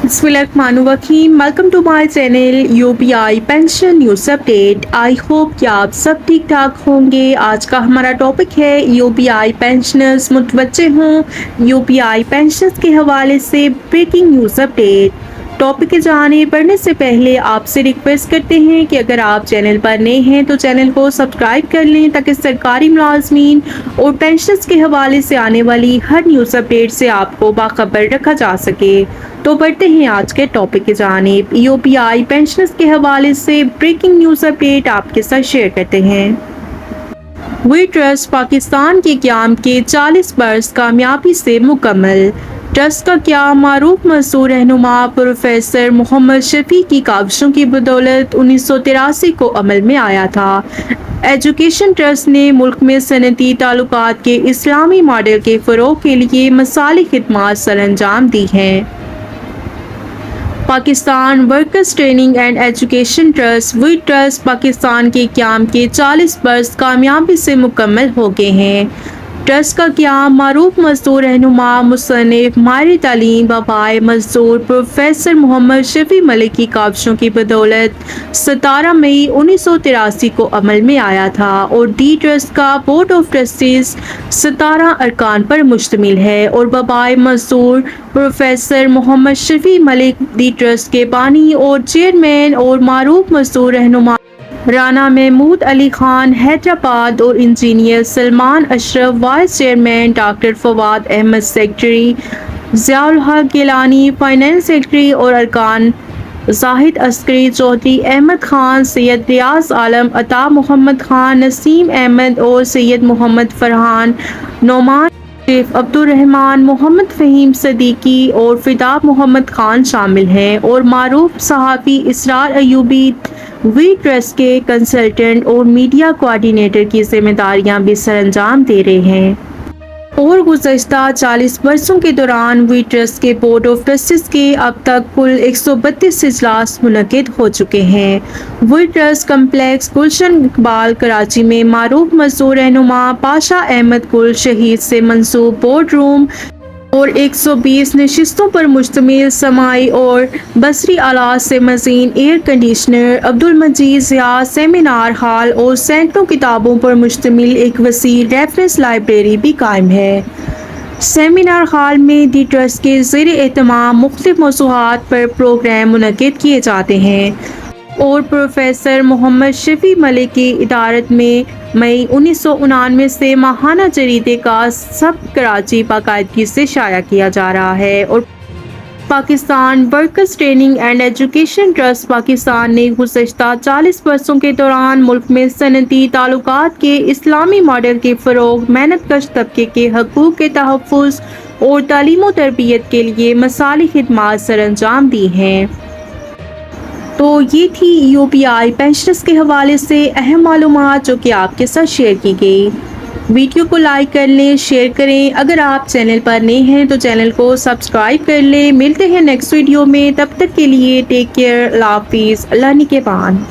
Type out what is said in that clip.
बिस्मिल्लाहिर्रहमानिर्रहीम। Welcome to my channel UPI pension news update. I hope कि आप सब ठीक ठाक होंगे। आज का हमारा टॉपिक है यूपीआई पेंशनर्स मुतवज्जे हों। यूपीआई पेंशनर्स के हवाले से ब्रेकिंग न्यूज़ अपडेट। टॉपिक के जाने पढ़ने से पहले आपसे रिक्वेस्ट करते हैं कि अगर आप चैनल पर नए हैं तो चैनल को सब्सक्राइब कर लें ताकि सरकारी मुलाजमीन और पेंशनर्स के हवाले से आने वाली हर न्यूज़ अपडेट से आपको बाखबर रखा जा सके। तो बढ़ते हैं आज के टॉपिक की जानिब। यूपीआई पेंशनर्स के हवाले से ब्रेकिंग न्यूज़ अपडेट आपके साथ शेयर करते हैं। वी ट्रस्ट पाकिस्तान के क़याम के 40 बरस कामयाबी से मुकम्मल। ट्रस्ट का क़याम मारूफ मशहूर रहनुमा प्रोफेसर मोहम्मद शफी की काविशों की बदौलत 1983 को अमल में आया था। एजुकेशन ट्रस्ट ने मुल्क में सनती ताल्लुकात के इस्लामी मॉडल के फ़रोग़ के लिए मसाली खिदमात सरअंजाम दी हैं। Pakistan workers training and education trust we trust Pakistan के क़याम के 40 बरस कामयाबी से मुकम्मल हो गए हैं। ट्रस्ट का क़याम मारूफ मज़दूर रहनुमा मुसन्निफ़ माहिर तालीम वबाए मज़दूर प्रोफेसर मोहम्मद शफी मलिक की काविशों की बदौलत 17 मई 1983 को अमल में आया था और डी ट्रस्ट का बोर्ड ऑफ ट्रस्टीज 17 अरकान पर मुश्तमिल है और वबाए मज़दूर professor Mohammad Shafi Malik the trust के बानी और चेयरमैन और मारूफ मज़दूर रहनुमा राना महमूद अली खान हैदराबाद और engineer Salman Ashraf vice chairman, doctor Fawad Ahmed secretary, Ziaul Haq Gilani finance secretary और अरकान जाहिद अस्करी, चौधरी अहमद खान, सैयद रियाज आलम, अता मोहम्मद खान, नसीम अहमद और सैयद मोहम्मद फरहान, नौमान अब्दुर्रहमान, मोहम्मद फ़हीम सदीकी और फिदा मोहम्मद खान शामिल हैं और मारूफ सहाफ़ी इसरार अयूबी वी ट्रस्ट के कंसल्टेंट और मीडिया कोऑर्डिनेटर की जिम्मेदारियां भी सरअंजाम दे रहे हैं। और गुज़श्ता 40 बरसों के दौरान वी ट्रस्ट के बोर्ड ऑफ ट्रस्टीज के अब तक कुल 132 इजलास मुनक़िद हो चुके हैं। वी ट्रस्ट कम्प्लेक्स गुलशन इकबाल कराची में मारूफ मज़दूर रहनुमा पाशा अहमद गुल शहीद से मंसूब बोर्ड रूम और 120 नशिस्तों पर मुश्तमिल समाई और बसरी आलात से मज़ीद एयर कंडीशनर, अब्दुल मजीद ज़िया सेमिनार हॉल और सैकड़ों किताबों पर मुश्तमिल एक वसी रेफरेंस लाइब्रेरी भी कायम है। सेमिनार हॉल में दी ट्रस्ट के ज़ेर एहतमाम मुख्तलिफ मौज़ूआत पर प्रोग्राम मुनक़िद किए जाते हैं और प्रोफेसर मोहम्मद शफी मलिक की इदारत में मई 1999 से माहाना जरीदे का सब कराची बाकायदगी से शाया किया जा रहा है। और Pakistan workers training and education trust Pakistan ने गुज़श्ता 40 बरसों के दौरान मुल्क में सनती ताल्लुकात के इस्लामी मॉडल के फ़रोग़, मेहनतकश तबके के हकूक़ के तहफ़्फ़ुज़ और तालीम व तरबियत के लिए मसाली खिदमात सरअंजाम दी हैं। तो ये थी यूपीआई पेंशनर्स के हवाले से अहम मालूमात जो कि आपके साथ शेयर की गई। वीडियो को लाइक कर लें, शेयर करें। अगर आप चैनल पर नए हैं तो चैनल को सब्सक्राइब कर लें। मिलते हैं नेक्स्ट वीडियो में, तब तक के लिए टेक केयर, अल्लाह हाफिज़, अल्लाह निगहबान।